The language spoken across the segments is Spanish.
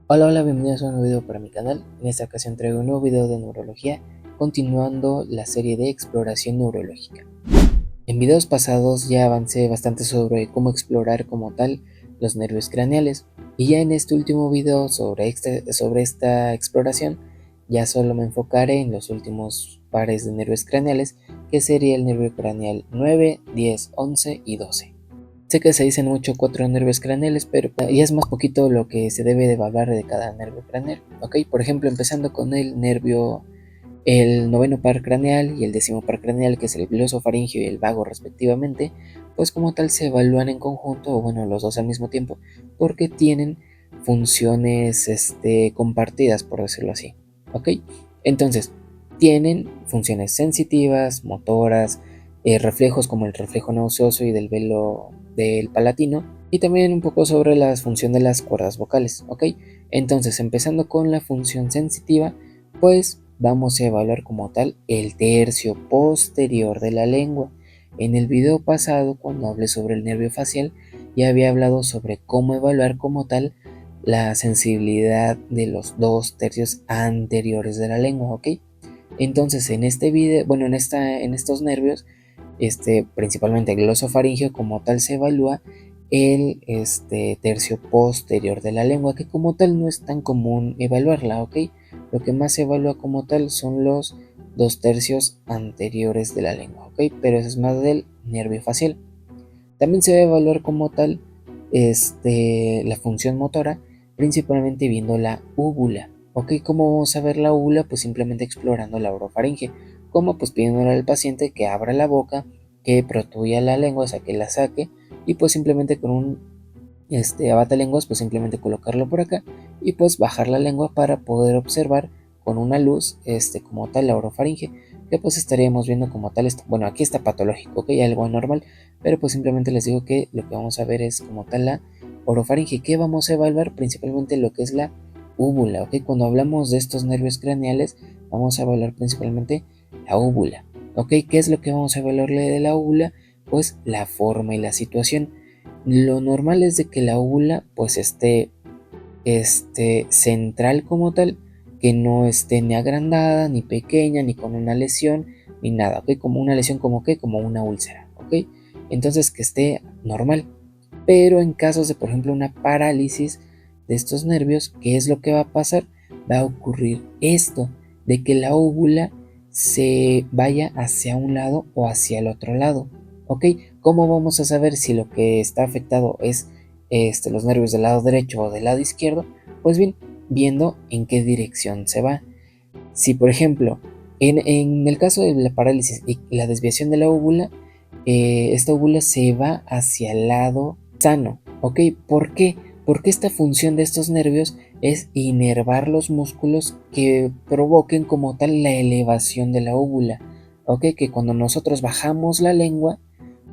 Hola, bienvenidos a un nuevo video para mi canal. En esta ocasión traigo un nuevo video de neurología, continuando la serie de exploración neurológica. En videos pasados ya avancé bastante sobre cómo explorar como tal los nervios craneales, y ya en este último video sobre esta exploración ya solo me enfocaré en los últimos pares de nervios craneales, que sería el nervio craneal 9, 10, 11 y 12. Sé que se dicen mucho 4 nervios craneales, pero ya es más poquito lo que se debe de evaluar de cada nervio craneal. Ok, por ejemplo, empezando con el noveno par craneal y el décimo par craneal, que es el glosofaringio y el vago respectivamente, pues como tal se evalúan en conjunto, o bueno, los dos al mismo tiempo, porque tienen funciones compartidas, por decirlo así. Ok, entonces tienen funciones sensitivas, motoras, reflejos como el reflejo nauseoso y del velo del palatino, y también un poco sobre la función de las cuerdas vocales. Ok, entonces empezando con la función sensitiva, pues vamos a evaluar como tal el tercio posterior de la lengua. En el video pasado, cuando hablé sobre el nervio facial, ya había hablado sobre cómo evaluar como tal la sensibilidad de los 2 tercios anteriores de la lengua. Ok, entonces en este video, bueno, en estos nervios, principalmente el glosofaringio, como tal se evalúa el tercio posterior de la lengua, que como tal no es tan común evaluarla. Ok, lo que más se evalúa como tal son los 2 tercios anteriores de la lengua. Ok, pero eso es más del nervio facial. También se va a evaluar como tal la función motora, principalmente viendo la úvula. Ok, ¿cómo vamos a ver la úvula? Pues simplemente explorando la orofaringe. ¿Cómo? Pues pidiéndole al paciente que abra la boca, que protuya la lengua, o sea, que la saque, y pues simplemente con un abatalenguas, pues simplemente colocarlo por acá y pues bajar la lengua para poder observar con una luz como tal la orofaringe, que pues estaríamos viendo como tal esto. Bueno, aquí está patológico, ok, algo anormal, pero pues simplemente les digo que lo que vamos a ver es como tal la orofaringe, que vamos a evaluar principalmente lo que es la úvula. Ok, cuando hablamos de estos nervios craneales vamos a evaluar principalmente la úvula. Ok, ¿qué es lo que vamos a evaluarle de la úvula? Pues la forma y la situación. Lo normal es de que la úvula pues esté central como tal, que no esté ni agrandada, ni pequeña, ni con una lesión, ni nada, ¿ok? Como una lesión como una úlcera, ¿ok? Entonces que esté normal. Pero en casos de, por ejemplo, una parálisis de estos nervios, ¿qué es lo que va a pasar? Va a ocurrir esto, de que la úvula se vaya hacia un lado o hacia el otro lado. ¿Ok? ¿Cómo vamos a saber si lo que está afectado es los nervios del lado derecho o del lado izquierdo? Pues bien, viendo en qué dirección se va. Si, por ejemplo, en el caso de la parálisis y la desviación de la úvula, esta úvula se va hacia el lado sano. ¿Ok? ¿Por qué? Porque esta función de estos nervios es inervar los músculos que provoquen como tal la elevación de la úvula. ¿Ok? Que cuando nosotros bajamos la lengua,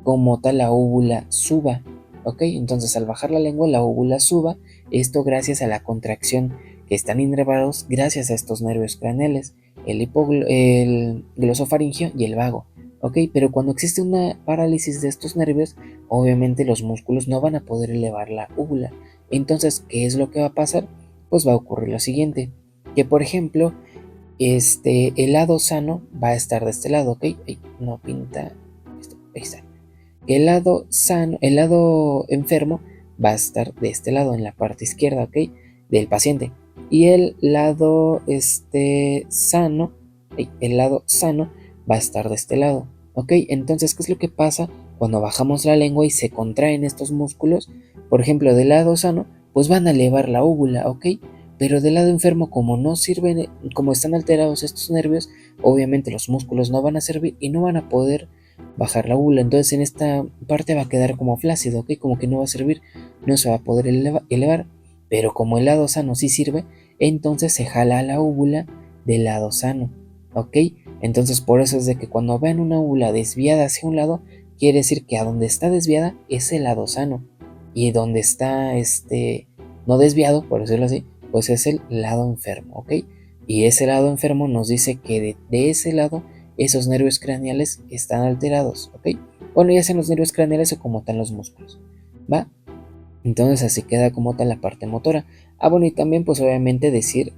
como tal la úvula suba. ¿Ok? Entonces al bajar la lengua, la úvula suba. Esto gracias a la contracción que están inervados gracias a estos nervios craneales, el glosofaringio y el vago. Ok, pero cuando existe una parálisis de estos nervios, obviamente los músculos no van a poder elevar la úvula. Entonces, ¿qué es lo que va a pasar? Pues va a ocurrir lo siguiente, que por ejemplo, el lado sano va a estar de este lado, ¿ok? Ay, no pinta, ahí está. El lado sano, el lado enfermo va a estar de este lado, en la parte izquierda, ¿ok? Del paciente. Y el lado sano va a estar de este lado, ¿ok? Entonces, ¿qué es lo que pasa cuando bajamos la lengua y se contraen estos músculos? Por ejemplo, del lado sano, pues van a elevar la úvula, ¿ok? Pero del lado enfermo, como no sirven, como están alterados estos nervios, obviamente los músculos no van a servir y no van a poder bajar la úvula. Entonces en esta parte va a quedar como flácido, ¿ok? Como que no va a servir, no se va a poder elevar. Pero como el lado sano sí sirve, entonces se jala a la úvula del lado sano, ¿ok? Entonces por eso es de que cuando vean una úvula desviada hacia un lado, quiere decir que a donde está desviada es el lado sano. Y donde está no desviado, por decirlo así, pues es el lado enfermo, ¿ok? Y ese lado enfermo nos dice que de ese lado esos nervios craneales están alterados, ¿ok? Bueno, ya sean los nervios craneales o como están los músculos, ¿va? Entonces así queda como tal la parte motora. Bueno, y también pues obviamente decir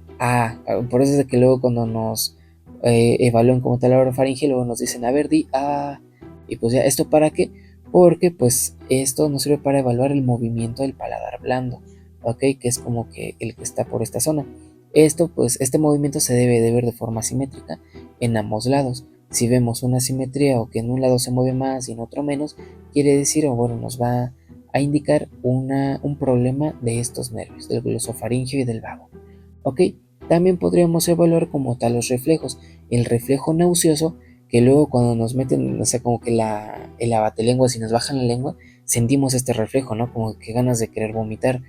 por eso es de que luego cuando nos evalúan como tal la orofaringe, luego nos dicen, a ver, di y pues ya, ¿esto para qué? Porque pues esto nos sirve para evaluar el movimiento del paladar blando, ¿ok? Que es como que el que está por esta zona. Este movimiento se debe de ver de forma simétrica en ambos lados. Si vemos una simetría o que en un lado se mueve más y en otro menos, quiere decir, nos va a indicar un problema de estos nervios, del glosofaringeo y del vago. ¿Ok? También podríamos evaluar como tal los reflejos. El reflejo nauseoso, que luego cuando nos meten, como que el abatelengua, si nos bajan la lengua, sentimos este reflejo, ¿no? Como que ganas de querer vomitar.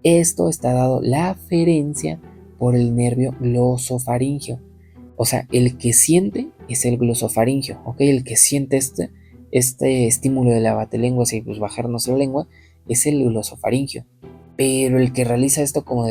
Esto está dado la aferencia por el nervio glosofaringeo. O sea, el que siente es el glosofaringeo, ¿ok? El que siente este estímulo de la batelenguas y pues bajarnos la lengua es el glosofaringeo. Pero el que realiza esto como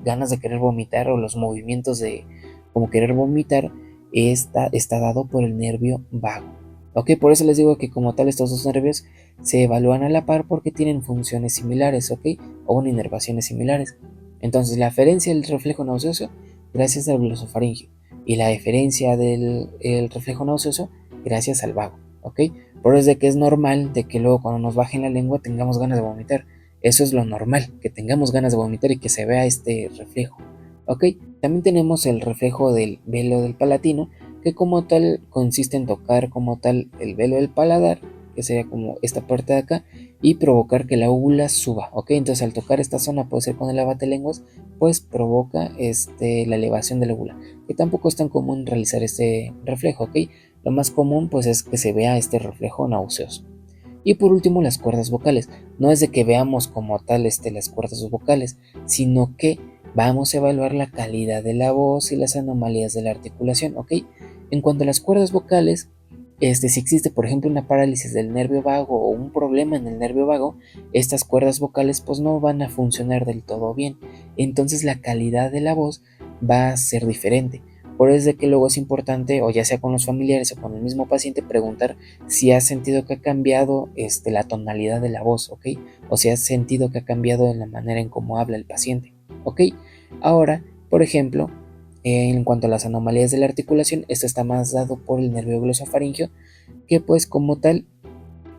ganas de querer vomitar o los movimientos de como querer vomitar está dado por el nervio vago. ¿Ok? Por eso les digo que como tal estos dos nervios se evalúan a la par porque tienen funciones similares, ¿ok? O inervaciones similares. Entonces la aferencia del reflejo nauseoso gracias al glosofaringeo y la deferencia del reflejo nauseoso gracias al vago, ¿ok? Por eso es de que es normal de que luego cuando nos bajen la lengua tengamos ganas de vomitar. Eso es lo normal, que tengamos ganas de vomitar y que se vea este reflejo, ¿ok? También tenemos el reflejo del velo del palatino, que como tal consiste en tocar como tal el velo del paladar, que sería como esta parte de acá, y provocar que la úvula suba, ¿ok? Entonces al tocar esta zona, puede ser con el abatelenguas, pues provoca la elevación de la úvula, que tampoco es tan común realizar este reflejo, ¿ok? Lo más común pues es que se vea este reflejo nauseoso. Y por último, las cuerdas vocales. No es de que veamos como tal las cuerdas vocales, sino que vamos a evaluar la calidad de la voz y las anomalías de la articulación, ¿ok? En cuanto a las cuerdas vocales, si existe, por ejemplo, una parálisis del nervio vago o un problema en el nervio vago, estas cuerdas vocales pues no van a funcionar del todo bien. Entonces la calidad de la voz va a ser diferente. Por eso es de que luego es importante, o ya sea con los familiares o con el mismo paciente, preguntar si has sentido que ha cambiado la tonalidad de la voz, ¿ok? O si has sentido que ha cambiado en la manera en cómo habla el paciente, ¿ok? Ahora, por ejemplo, en cuanto a las anomalías de la articulación, esto está más dado por el nervio glosofaringeo, que pues como tal,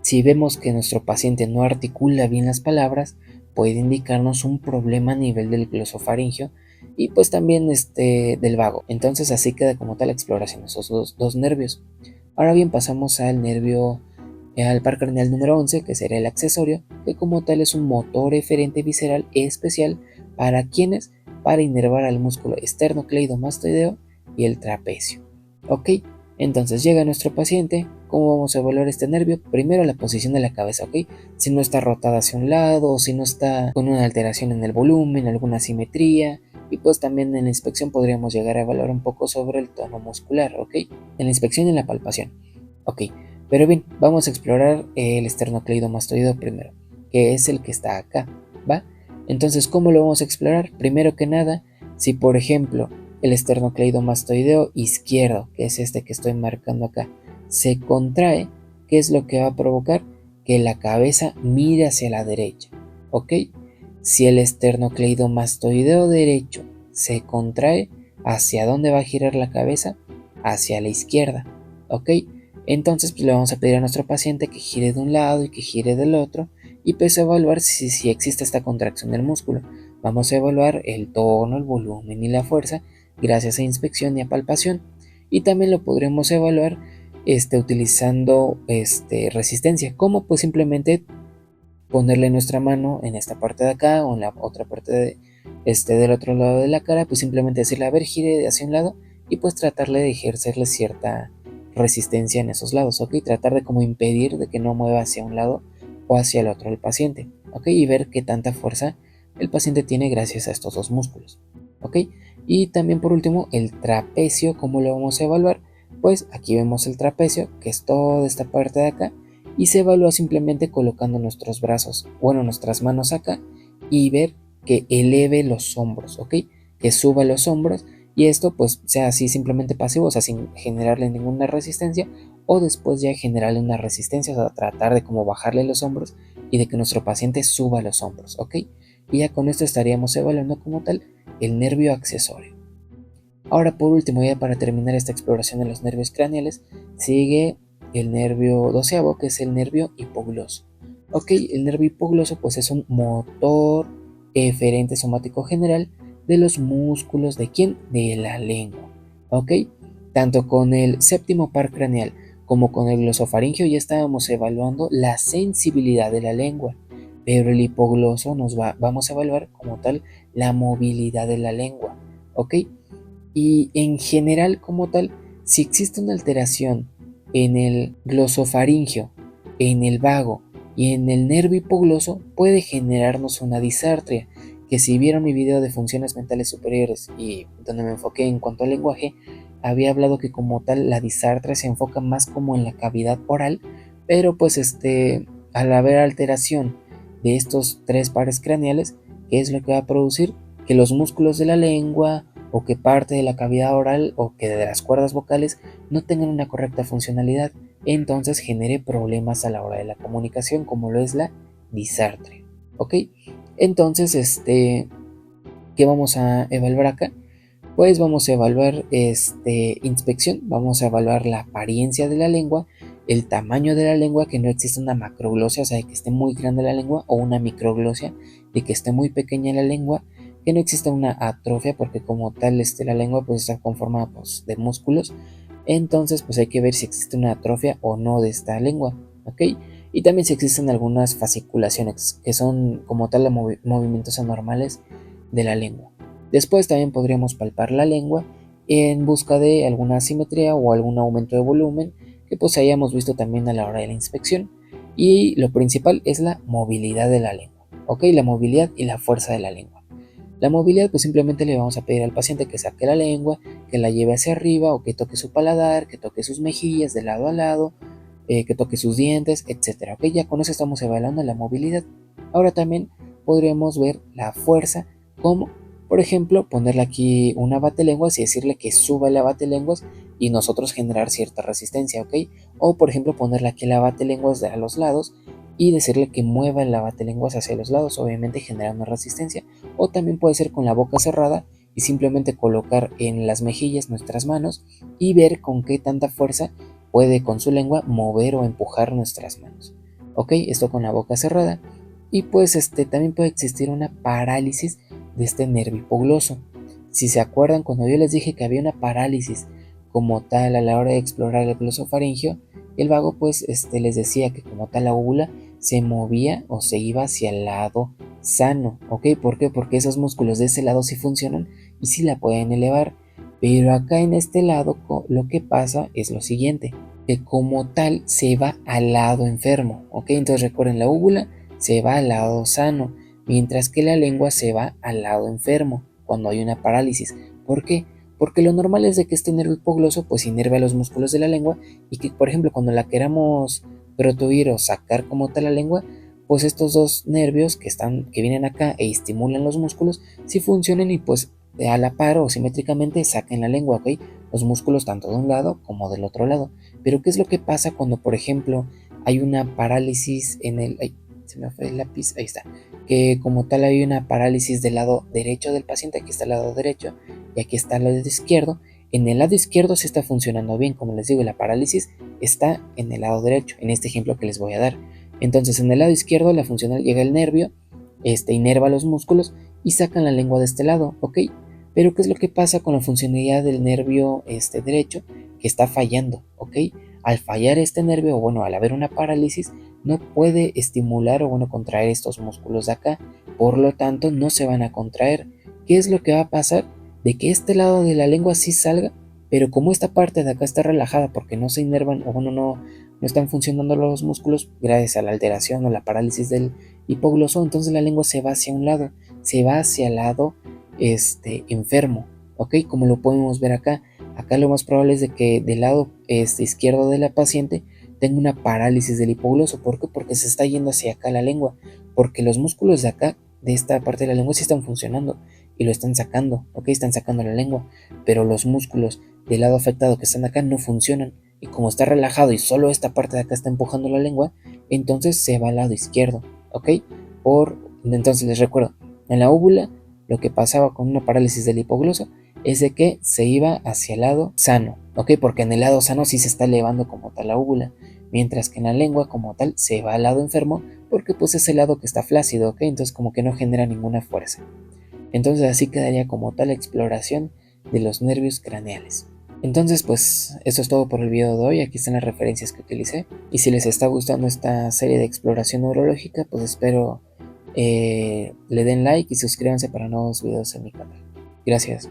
si vemos que nuestro paciente no articula bien las palabras, puede indicarnos un problema a nivel del glosofaringeo y pues también del vago. Entonces así queda como tal la exploración de esos dos nervios. Ahora bien, pasamos al par craneal número 11, que sería el accesorio, que como tal es un motor eferente visceral especial para quienes, para inervar al músculo esternocleidomastoideo y el trapecio. ¿Ok? Entonces llega nuestro paciente. ¿Cómo vamos a evaluar este nervio? Primero la posición de la cabeza, ¿ok? Si no está rotada hacia un lado, o si no está con una alteración en el volumen, alguna asimetría. Y pues también en la inspección podríamos llegar a evaluar un poco sobre el tono muscular, ¿ok? En la inspección y en la palpación. Ok, pero bien, vamos a explorar el esternocleidomastoideo primero, que es el que está acá, ¿va? Entonces, ¿cómo lo vamos a explorar? Primero que nada, si por ejemplo el esternocleidomastoideo izquierdo, que es este que estoy marcando acá, se contrae, ¿qué es lo que va a provocar? Que la cabeza mire hacia la derecha, ¿ok? Si el esternocleidomastoideo derecho se contrae, ¿hacia dónde va a girar la cabeza? Hacia la izquierda, ¿ok? Entonces pues, le vamos a pedir a nuestro paciente que gire de un lado y que gire del otro y pues evaluar si existe esta contracción del músculo. Vamos a evaluar el tono, el volumen y la fuerza gracias a inspección y a palpación. Y también lo podremos evaluar utilizando resistencia, como pues simplemente ponerle nuestra mano en esta parte de acá o en la otra parte del otro lado de la cara, pues simplemente decirle, a ver, gire hacia un lado y pues tratarle de ejercerle cierta resistencia en esos lados, ¿ok? Tratar de como impedir de que no mueva hacia un lado o hacia el otro el paciente, ¿ok? Y ver qué tanta fuerza el paciente tiene gracias a estos dos músculos, ¿ok? Y también por último, el trapecio, ¿cómo lo vamos a evaluar? Pues aquí vemos el trapecio, que es toda esta parte de acá, y se evalúa simplemente colocando nuestros brazos, nuestras manos acá y ver que eleve los hombros, ¿ok? Que suba los hombros y esto pues sea así simplemente pasivo, o sea, sin generarle ninguna resistencia o después ya generarle una resistencia, o sea, tratar de como bajarle los hombros y de que nuestro paciente suba los hombros, ¿ok? y ya con esto estaríamos evaluando como tal el nervio accesorio. Ahora por último, ya para terminar esta exploración de los nervios craneales, sigue el nervio doceavo, que es el nervio hipogloso. Ok, el nervio hipogloso pues es un motor eferente somático general de los músculos ¿de quién? De la lengua. Ok, tanto con el séptimo par craneal como con el glosofaringio ya estábamos evaluando la sensibilidad de la lengua, pero el hipogloso vamos a evaluar como tal la movilidad de la lengua. Ok, y en general como tal, si existe una alteración en el glosofaringio, en el vago y en el nervio hipogloso, puede generarnos una disartria, que si vieron mi video de funciones mentales superiores y donde me enfoqué en cuanto al lenguaje, había hablado que como tal la disartria se enfoca más como en la cavidad oral, pero pues al haber alteración de estos tres pares craneales, ¿qué es lo que va a producir? Que los músculos de la lengua o que parte de la cavidad oral o que de las cuerdas vocales no tengan una correcta funcionalidad, entonces genere problemas a la hora de la comunicación, como lo es la disartria. ¿Ok? Entonces, ¿qué vamos a evaluar acá? Pues vamos a evaluar inspección, vamos a evaluar la apariencia de la lengua, el tamaño de la lengua, que no existe una macroglosia, o sea, de que esté muy grande la lengua, o una microglosia, de que esté muy pequeña la lengua, que no exista una atrofia, porque como tal la lengua pues está conformada pues, de músculos, entonces pues hay que ver si existe una atrofia o no de esta lengua, ¿ok? Y también si existen algunas fasciculaciones, que son como tal movimientos anormales de la lengua. Después también podríamos palpar la lengua en busca de alguna asimetría o algún aumento de volumen que pues hayamos visto también a la hora de la inspección. Y lo principal es la movilidad de la lengua, ¿ok? La movilidad y la fuerza de la lengua. La movilidad pues simplemente le vamos a pedir al paciente que saque la lengua, que la lleve hacia arriba o que toque su paladar, que toque sus mejillas de lado a lado, que toque sus dientes, etc. ¿Ok? Ya con eso estamos evaluando la movilidad. Ahora también podremos ver la fuerza como, por ejemplo, ponerle aquí una batelenguas y decirle que suba la batelenguas y nosotros generar cierta resistencia, ¿ok? O por ejemplo ponerle aquí la batelenguas a los lados y decirle que mueva la batelenguas hacia los lados, obviamente generando resistencia. O también puede ser con la boca cerrada y simplemente colocar en las mejillas nuestras manos y ver con qué tanta fuerza puede con su lengua mover o empujar nuestras manos. Ok, esto con la boca cerrada. Y pues también puede existir una parálisis de este nervio hipogloso. Si se acuerdan, cuando yo les dije que había una parálisis como tal a la hora de explorar el glosofaringio, el vago pues les decía que como tal la úvula se movía o se iba hacia el lado sano, ¿ok? ¿Por qué? Porque esos músculos de ese lado sí funcionan y sí la pueden elevar. Pero acá en este lado lo que pasa es lo siguiente, que como tal se va al lado enfermo, ¿ok? Entonces recuerden, la úvula se va al lado sano, mientras que la lengua se va al lado enfermo cuando hay una parálisis. ¿Por qué? Porque lo normal es de que este nervio hipogloso pues inerve a los músculos de la lengua y que por ejemplo cuando la queramos protuir o sacar como tal la lengua, pues estos dos nervios que vienen acá e estimulan los músculos sí funcionen y pues a la par o simétricamente saquen la lengua, ¿ok? Los músculos tanto de un lado como del otro lado. Pero ¿qué es lo que pasa cuando por ejemplo hay una parálisis en el... Ay, se me fue el lápiz, ahí está. Que como tal hay una parálisis del lado derecho del paciente, aquí está el lado derecho y aquí está el lado izquierdo. En el lado izquierdo sí está funcionando bien, como les digo, la parálisis está en el lado derecho, en este ejemplo que les voy a dar. Entonces en el lado izquierdo la funcional llega el nervio, inerva los músculos y sacan la lengua de este lado, ¿ok? Pero ¿qué es lo que pasa con la funcionalidad del nervio derecho? Que está fallando, ¿ok? Al fallar este nervio, o bueno, al haber una parálisis, no puede estimular o bueno, contraer estos músculos de acá, por lo tanto no se van a contraer. ¿Qué es lo que va a pasar? De que este lado de la lengua sí salga, pero como esta parte de acá está relajada porque no se inervan o bueno, no están funcionando los músculos gracias a la alteración o la parálisis del hipogloso, entonces la lengua se va hacia un lado, se va hacia el lado enfermo, ¿ok? Como lo podemos ver acá. Acá lo más probable es de que del lado izquierdo de la paciente tenga una parálisis del hipogloso. ¿Por qué? Porque se está yendo hacia acá la lengua, porque los músculos de acá, de esta parte de la lengua, sí están funcionando y lo están sacando, ¿ok? Están sacando la lengua, pero los músculos del lado afectado que están acá no funcionan. Y como está relajado y solo esta parte de acá está empujando la lengua, entonces se va al lado izquierdo, ¿ok? Entonces les recuerdo, En la úvula, lo que pasaba con una parálisis del hipogloso es de que se iba hacia el lado sano, ¿ok? Porque en el lado sano sí se está elevando como tal la úvula, mientras que en la lengua como tal se va al lado enfermo porque pues es el lado que está flácido, ¿ok? Entonces como que no genera ninguna fuerza. Entonces así quedaría como tal la exploración de los nervios craneales. Entonces pues eso es todo por el video de hoy, aquí están las referencias que utilicé y si les está gustando esta serie de exploración neurológica pues espero le den like y suscríbanse para nuevos videos en mi canal. Gracias.